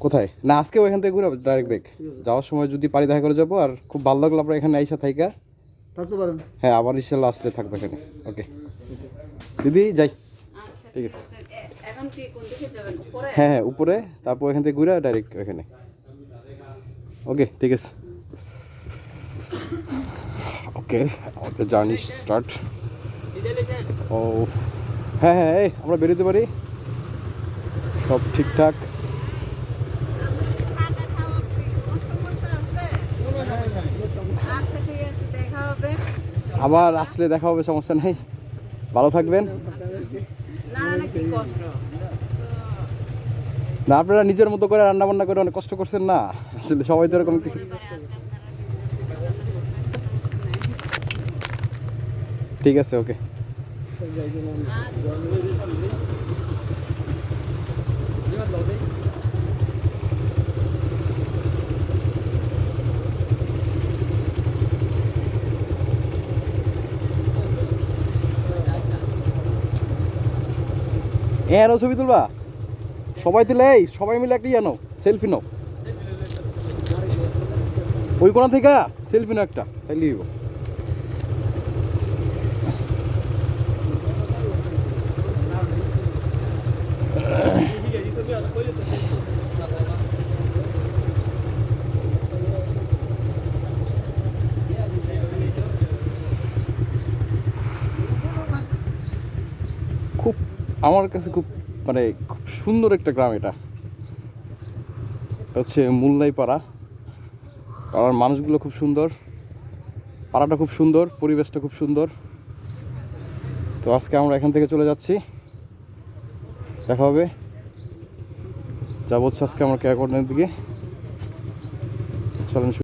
কোথায় না আজকে ওইখান থেকে ঘুরে ডাইরেক্ট ব্যাক যাওয়ার সময় যদি পারি দেখা করে যাবো। আর খুব ভালো লাগলো আপনার এখানে আইসা থাইকা থাকতে পারেন। হ্যাঁ আবার ইনশাল্লাহ আসলে থাকবে এখানে। ওকে দিদি যাই। ঠিক আছে এখন কি কোন দিকে যাবেন উপরে? হ্যাঁ হ্যাঁ উপরে, তারপর এখান থেকে ঘুরে ডাইরেক্ট ওখানে। ওকে ঠিক আছে। ওকে আমাদের জার্নি স্টার্ট। ও হ্যাঁ হ্যাঁ এই আমরা বেরোতে পারি, সব ঠিকঠাক। আচ্ছা ঠিক আছে, দেখা হবে। আবার আসলে দেখা হবে, সমস্যা নেই। ভালো থাকবেন। না না কি কষ্ট। না আপনারা নিজের মতো করে রান্না বান্না করে অনেক কষ্ট করছেন না, আসলে সবাই তো এরকম কিছু। ঠিক আছে ওকে। এরও ছবি তুলবা সবাই দিলে, এই সবাই মিলে একটা জানো সেলফি নাও ওই কোণা থেকে, সেলফি নাও একটা তাইলে দিব। খুব আমার কাছে খুব মানে খুব সুন্দর একটা গ্রাম এটা হচ্ছে মুল্লাই পাড়া। পাড়ার মানুষগুলো খুব সুন্দর, পাড়াটা খুব সুন্দর, পরিবেশটা খুব সুন্দর। তো আজকে আমরা এখান থেকে চলে যাচ্ছি, দেখা হবে। যাবো হচ্ছে আজকে আমরা কেয়াকর্নের দিকে, চলেন।